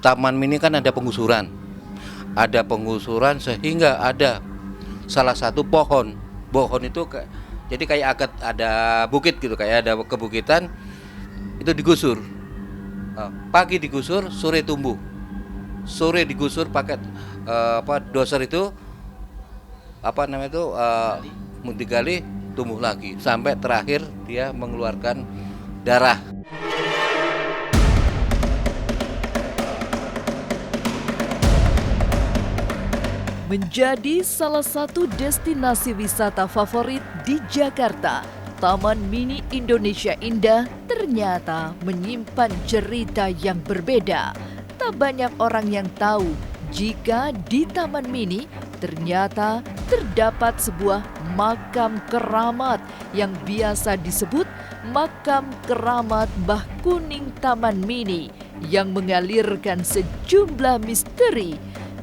Taman Mini kan ada penggusuran. Ada penggusuran sehingga ada salah satu pohon. Pohon itu jadi kayak agak ada bukit gitu, kayak ada kebukitan itu digusur. Pagi digusur, sore tumbuh. Sore digusur pakai doser itu digali, tumbuh lagi sampai terakhir dia mengeluarkan darah. Menjadi salah satu destinasi wisata favorit di Jakarta, Taman Mini Indonesia Indah ternyata menyimpan cerita yang berbeda. Tak banyak orang yang tahu jika di Taman Mini ternyata terdapat sebuah makam keramat yang biasa disebut makam keramat Mbah Kuning Taman Mini yang mengalirkan sejumlah misteri.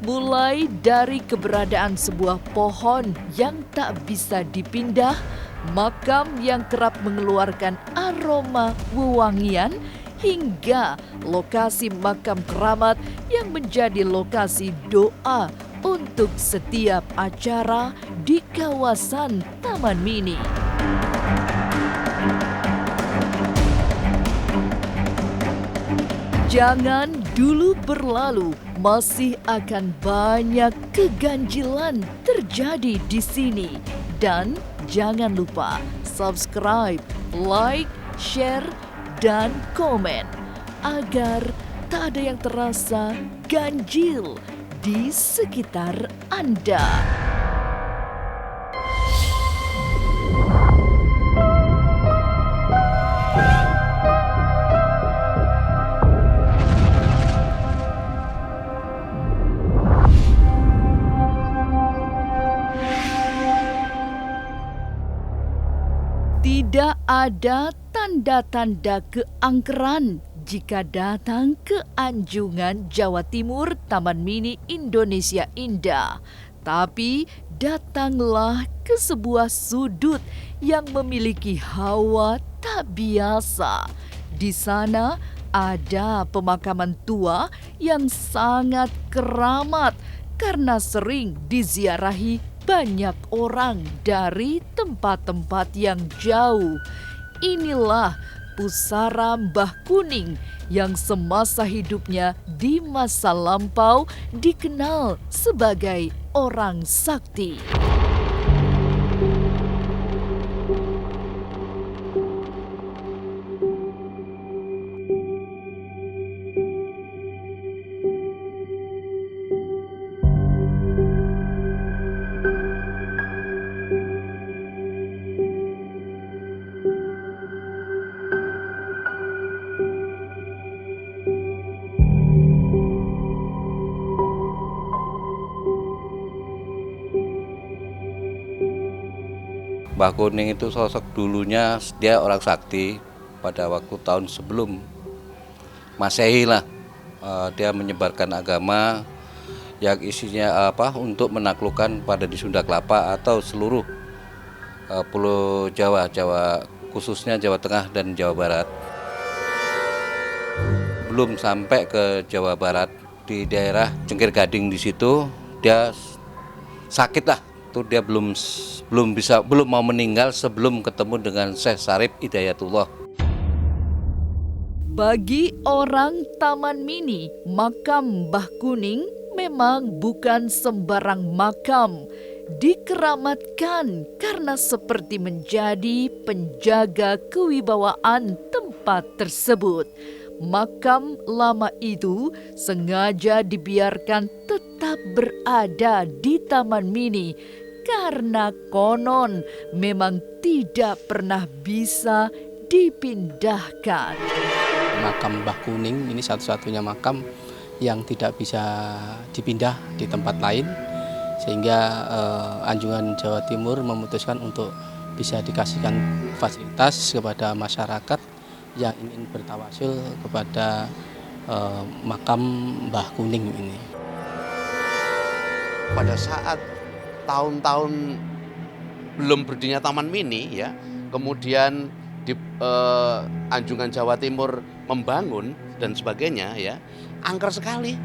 Mulai dari keberadaan sebuah pohon yang tak bisa dipindah, makam yang kerap mengeluarkan aroma wewangian, hingga lokasi makam keramat yang menjadi lokasi doa untuk setiap acara di kawasan Taman Mini. Jangan dulu berlalu, masih akan banyak keganjilan terjadi di sini. Dan jangan lupa subscribe, like, share, dan komen agar tak ada yang terasa ganjil di sekitar Anda. Tidak ada tanda-tanda keangkeran jika datang ke Anjungan, Jawa Timur, Taman Mini Indonesia Indah. Tapi datanglah ke sebuah sudut yang memiliki hawa tak biasa. Di sana ada pemakaman tua yang sangat keramat karena sering diziarahi banyak orang dari tempat-tempat yang jauh. Inilah pusara Mbah Kuning yang semasa hidupnya di masa lampau dikenal sebagai orang sakti. Mbah Kuning itu sosok dulunya dia orang sakti pada waktu tahun sebelum Masehi lah. Dia menyebarkan agama yang isinya untuk menaklukkan pada di Sunda Kelapa atau seluruh pulau Jawa, khususnya Jawa Tengah dan Jawa Barat. Belum sampai ke Jawa Barat, di daerah Cengkir Gading di situ dia sakit lah. Itu dia belum mau meninggal sebelum ketemu dengan Syekh Sarip Hidayatullah. Bagi orang Taman Mini, makam Mbah Kuning memang bukan sembarang makam. Dikeramatkan karena seperti menjadi penjaga kewibawaan tempat tersebut. Makam lama itu sengaja dibiarkan tetap berada di Taman Mini karena konon memang tidak pernah bisa dipindahkan. Makam Mbah Kuning ini satu-satunya makam yang tidak bisa dipindah di tempat lain, sehingga Anjungan Jawa Timur memutuskan untuk bisa dikasihkan fasilitas kepada masyarakat yang ingin bertawasul kepada makam Mbah Kuning ini. Pada saat tahun-tahun belum berdirinya Taman Mini ya, kemudian di Anjungan Jawa Timur membangun dan sebagainya ya, angker sekali.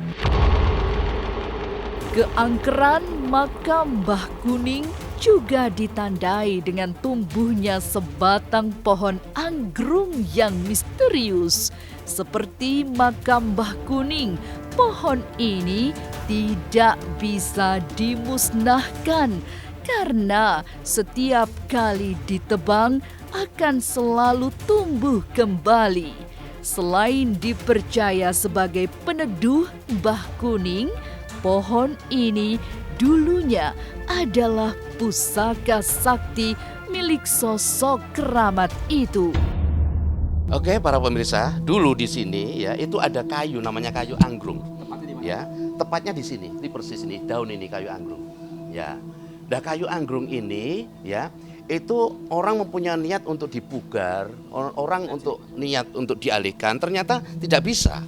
Keangkeran makam Mbah Kuning juga ditandai dengan tumbuhnya sebatang pohon anggrung yang misterius. Seperti makam Mbah Kuning, pohon ini tidak bisa dimusnahkan karena setiap kali ditebang akan selalu tumbuh kembali. Selain dipercaya sebagai peneduh Mbah Kuning, pohon ini dulunya adalah pusaka sakti milik sosok keramat itu. Oke, para pemirsa, dulu di sini ya itu ada kayu namanya kayu anggrung. Ya, tepatnya di sini, di persis ini, daun ini kayu anggrung. Ya. Nah, kayu anggrung ini ya itu orang mempunyai niat untuk dipugar, orang untuk niat untuk dialihkan, ternyata tidak bisa.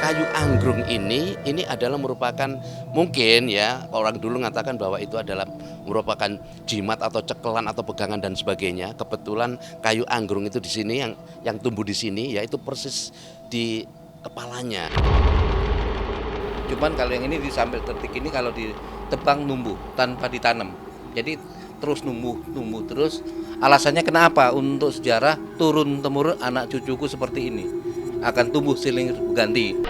Kayu anggrung ini adalah merupakan mungkin ya orang dulu mengatakan bahwa itu adalah merupakan jimat atau cekelan atau pegangan dan sebagainya. Kebetulan kayu anggrung itu di sini yang tumbuh di sini ya itu persis di kepalanya. Cuman kalau yang ini di sambil tertik ini kalau ditebang numbuh tanpa ditanam. Jadi terus numbuh terus. Alasannya kenapa? Untuk sejarah turun temurun anak cucuku seperti ini akan tumbuh silih berganti.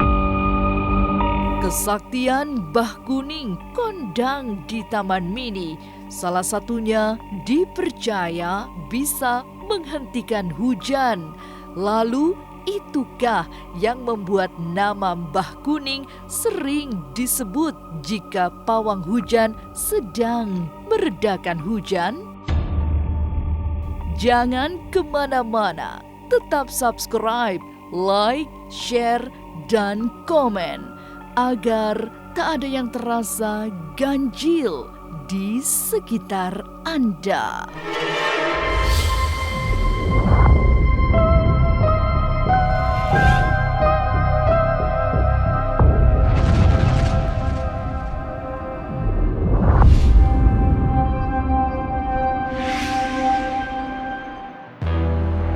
Kesaktian Mbah Kuning kondang di Taman Mini salah satunya dipercaya bisa menghentikan hujan. Lalu itukah yang membuat nama Mbah Kuning sering disebut jika pawang hujan sedang meredakan hujan? Jangan kemana-mana, tetap subscribe, like, share, dan komen agar tak ada yang terasa ganjil di sekitar Anda.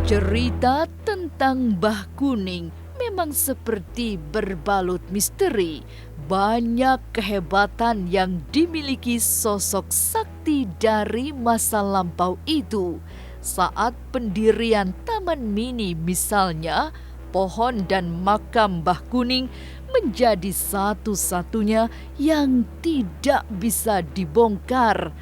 Cerita tentang Mbah Kuning memang seperti berbalut misteri. Banyak kehebatan yang dimiliki sosok sakti dari masa lampau itu. Saat pendirian Taman Mini misalnya, pohon dan makam Mbah Kuning menjadi satu-satunya yang tidak bisa dibongkar.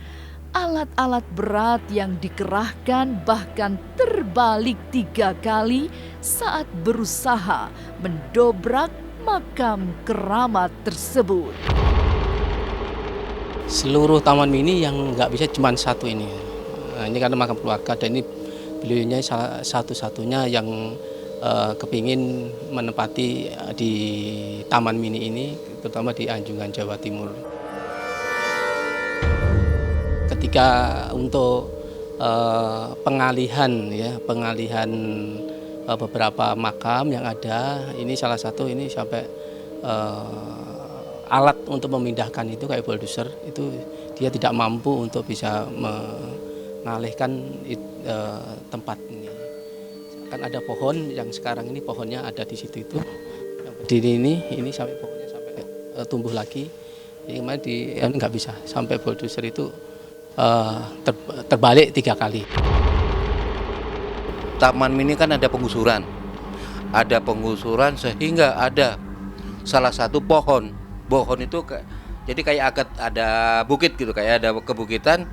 Alat-alat berat yang dikerahkan bahkan terbalik 3 kali saat berusaha mendobrak makam keramat tersebut. Seluruh Taman Mini yang nggak bisa cuma satu ini. Nah, ini karena makam keluarga dan ini beliaunya salah satu-satunya yang kepingin menempati di Taman Mini ini, terutama di Anjungan Jawa Timur. Ketika untuk pengalihan beberapa makam yang ada, ini salah satu ini sampai alat untuk memindahkan itu kayak bulldozer itu dia tidak mampu untuk bisa mengalihkan tempat ini. Kan ada pohon yang sekarang ini pohonnya ada di situ itu yang berdiri ini sampai pohonnya sampai tumbuh lagi. Ini kemarin nggak bisa sampai bulldozer itu terbalik 3 kali. Taman Mini kan ada penggusuran sehingga ada salah satu pohon itu jadi kayak ada bukit gitu, kayak ada kebukitan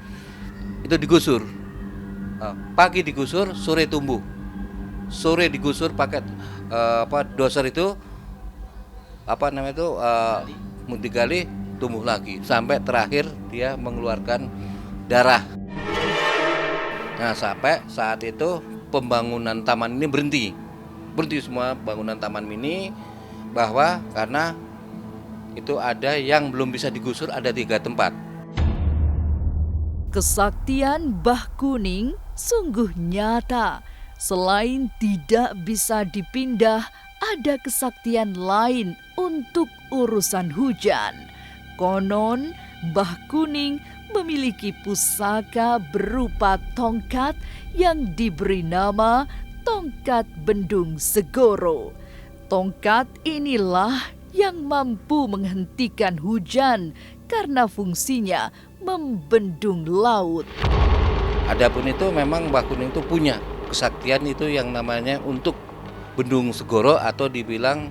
itu digusur. Pagi digusur, sore tumbuh. Sore digusur pakai doser itu digali tumbuh lagi sampai terakhir dia mengeluarkan darah. Nah, sampai saat itu pembangunan taman ini berhenti semua bangunan Taman Mini, bahwa karena itu ada yang belum bisa digusur, ada 3 tempat. Kesaktian Mbah Kuning sungguh nyata. Selain tidak bisa dipindah, ada kesaktian lain untuk urusan hujan. Konon Mbah Kuning memiliki pusaka berupa tongkat yang diberi nama Tongkat Bendung Segoro. Tongkat inilah yang mampu menghentikan hujan karena fungsinya membendung laut. Adapun itu memang Mbah Kuning itu punya kesaktian itu yang namanya untuk bendung segoro atau dibilang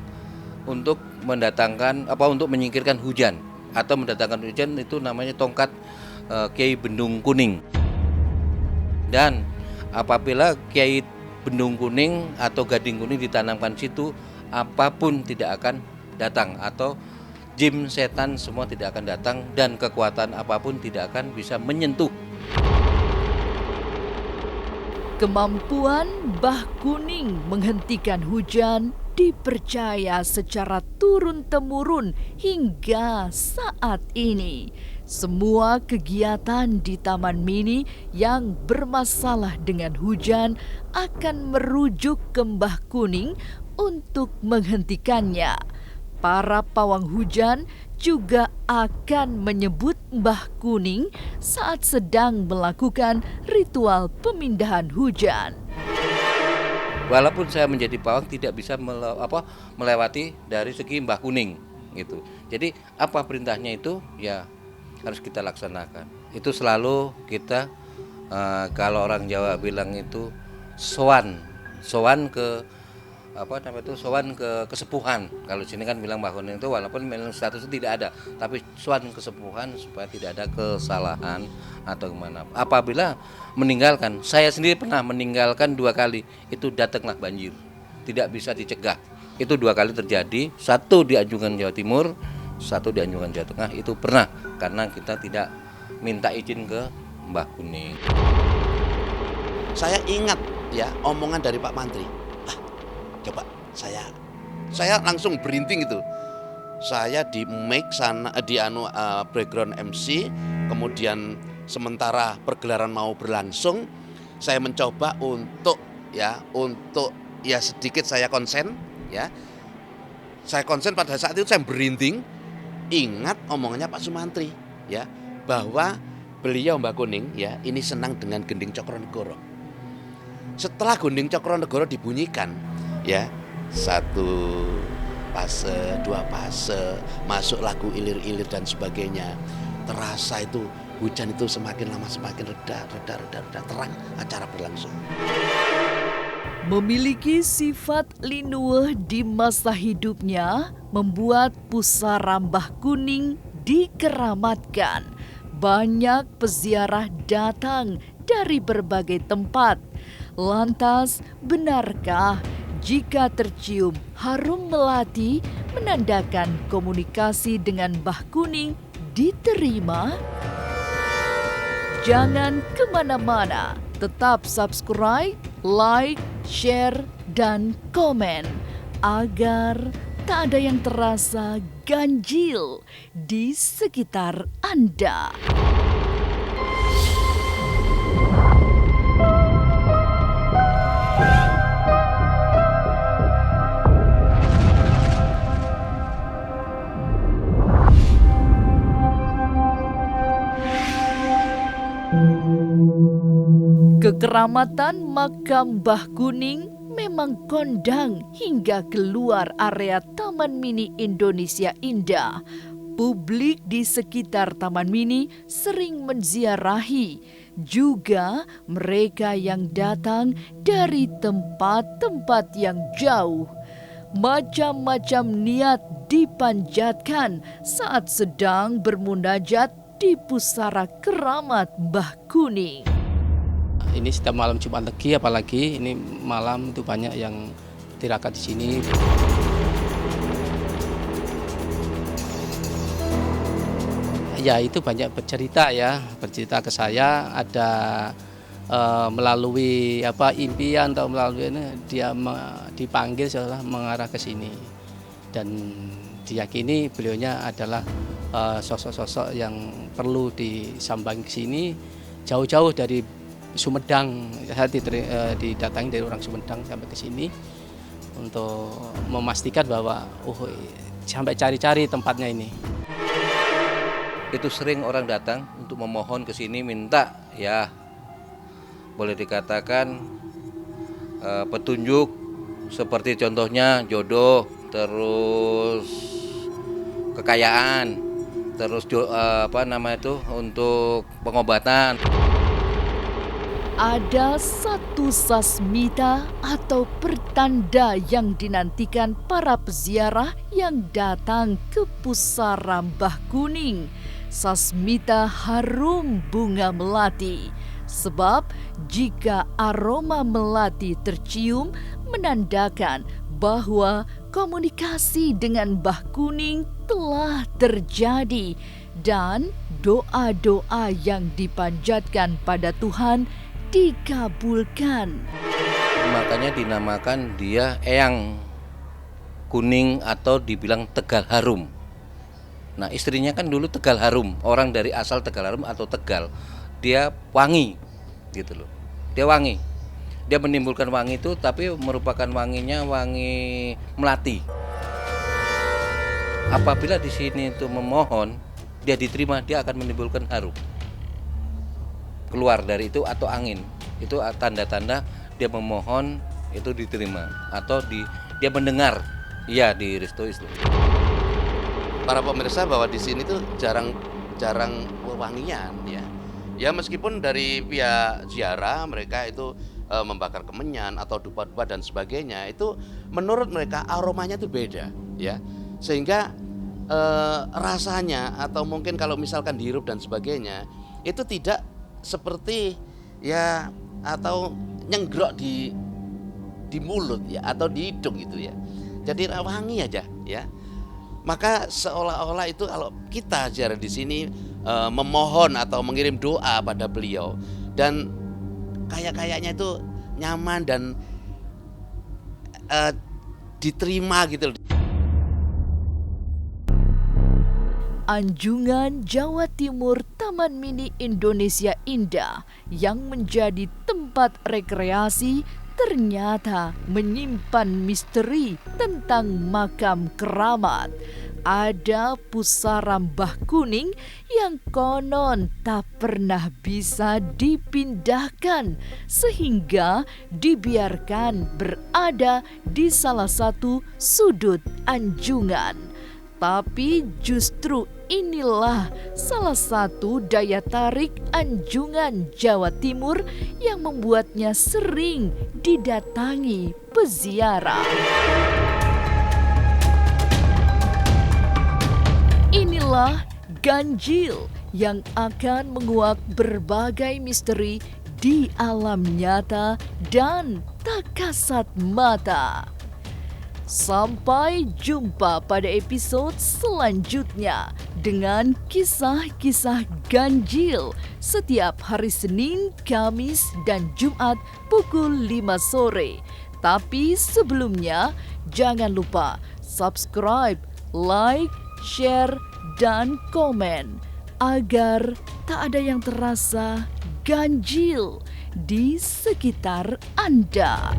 untuk mendatangkan untuk menyingkirkan hujan atau mendatangkan hujan itu namanya tongkat Kiai Bendung Kuning. Dan apabila Kiai Bendung Kuning atau Gading Kuning ditanamkan situ, apapun tidak akan datang atau jin setan semua tidak akan datang dan kekuatan apapun tidak akan bisa menyentuh. Kemampuan Mbah Kuning menghentikan hujan dipercaya secara turun-temurun hingga saat ini. Semua kegiatan di Taman Mini yang bermasalah dengan hujan akan merujuk ke Mbah Kuning untuk menghentikannya. Para pawang hujan juga akan menyebut Mbah Kuning saat sedang melakukan ritual pemindahan hujan. Walaupun saya menjadi pawang tidak bisa melewati dari segi Mbah Kuning gitu. Jadi apa perintahnya itu ya harus kita laksanakan. Itu selalu kita kalau orang Jawa bilang itu sowan ke sowan ke kesepuhan. Kalau sini kan bilang Mbah Kuning itu walaupun memang statusnya tidak ada, tapi sowan kesepuhan supaya tidak ada kesalahan atau gimana. Apabila meninggalkan, saya sendiri pernah meninggalkan 2 kali, itu datanglah banjir. Tidak bisa dicegah. Itu 2 kali terjadi, satu di Anjungan Jawa Timur, satu di Anjungan Jawa Tengah, itu pernah karena kita tidak minta izin ke Mbah Kuning. Saya ingat ya omongan dari Pak Mantri. Coba saya langsung berinting itu. Saya di mic sana di background MC, kemudian sementara pergelaran mau berlangsung, saya mencoba untuk sedikit saya konsen ya. Saya konsen pada saat itu saya berinting, ingat omongannya Pak Sumantri ya, bahwa beliau Mbah Kuning ya ini senang dengan gending Cokronegoro. Setelah gending Cokronegoro dibunyikan ya, 1 fase, 2 fase, masuk lagu ilir-ilir dan sebagainya. Terasa itu hujan itu semakin lama semakin reda, terang, acara berlangsung. Memiliki sifat linuweh di masa hidupnya membuat pusara Mbah Kuning dikeramatkan. Banyak peziarah datang dari berbagai tempat. Lantas, benarkah jika tercium harum melati menandakan komunikasi dengan Mbah Kuning diterima? Jangan kemana-mana, tetap subscribe, like, share, dan komen agar tak ada yang terasa ganjil di sekitar Anda. Kekeramatan makam Mbah Kuning memang kondang hingga keluar area Taman Mini Indonesia Indah. Publik di sekitar Taman Mini sering menziarahi, juga mereka yang datang dari tempat-tempat yang jauh. Macam-macam niat dipanjatkan saat sedang bermunajat di pusara keramat Mbah Kuning. Ini setiap malam Jumat Legi, apalagi ini malam itu banyak yang tirakat di sini. Ya itu banyak bercerita ke saya, ada melalui impian atau melalui ini dia dipanggil seolah mengarah ke sini, dan diyakini beliaunya adalah sosok-sosok yang perlu disambangi ke sini jauh-jauh dari Sumedang. Saya didatangi dari orang Sumedang sampai ke sini untuk memastikan bahwa sampai cari-cari tempatnya ini. Itu sering orang datang untuk memohon ke sini minta boleh dikatakan petunjuk seperti contohnya jodoh, terus kekayaan, terus untuk pengobatan. Ada satu sasmita atau pertanda yang dinantikan para peziarah yang datang ke pusara Mbah Kuning. Sasmita harum bunga melati. Sebab jika aroma melati tercium menandakan bahwa komunikasi dengan Mbah Kuning telah terjadi dan doa-doa yang dipanjatkan pada Tuhan dikabulkan. Makanya dinamakan dia Eyang Kuning atau dibilang Tegal Harum. Nah, istrinya kan dulu Tegal Harum, orang dari asal Tegal Harum atau Tegal. Dia wangi gitu loh. Dia wangi. Dia menimbulkan wangi itu, tapi merupakan wanginya wangi melati. Apabila di sini itu memohon, dia diterima, dia akan menimbulkan harum. Keluar dari itu atau angin. Itu tanda-tanda dia memohon itu diterima atau dia mendengar. Iya, direstui. Para pemirsa, bahwa di sini tuh jarang wewangian ya. Ya meskipun dari pihak ziarah mereka itu membakar kemenyan atau dupa-dupa dan sebagainya, itu menurut mereka aromanya itu beda ya. Sehingga rasanya atau mungkin kalau misalkan dihirup dan sebagainya itu tidak seperti ya atau nyenggrok di mulut ya atau di hidung gitu ya. Jadi wangi aja ya. Maka seolah-olah itu kalau kita ziarah di sini memohon atau mengirim doa pada beliau dan kayaknya itu nyaman dan diterima gitu. Anjungan Jawa Timur Taman Mini Indonesia Indah yang menjadi tempat rekreasi ternyata menyimpan misteri tentang makam keramat. Ada pusara Mbah Kuning yang konon tak pernah bisa dipindahkan sehingga dibiarkan berada di salah satu sudut Anjungan. Tapi justru inilah salah satu daya tarik Anjungan Jawa Timur yang membuatnya sering didatangi peziarah. Inilah ganjil yang akan menguak berbagai misteri di alam nyata dan tak kasat mata. Sampai jumpa pada episode selanjutnya dengan kisah-kisah ganjil setiap hari Senin, Kamis, dan Jumat pukul 5 sore. Tapi sebelumnya jangan lupa subscribe, like, share, dan komen agar tak ada yang terasa ganjil di sekitar Anda.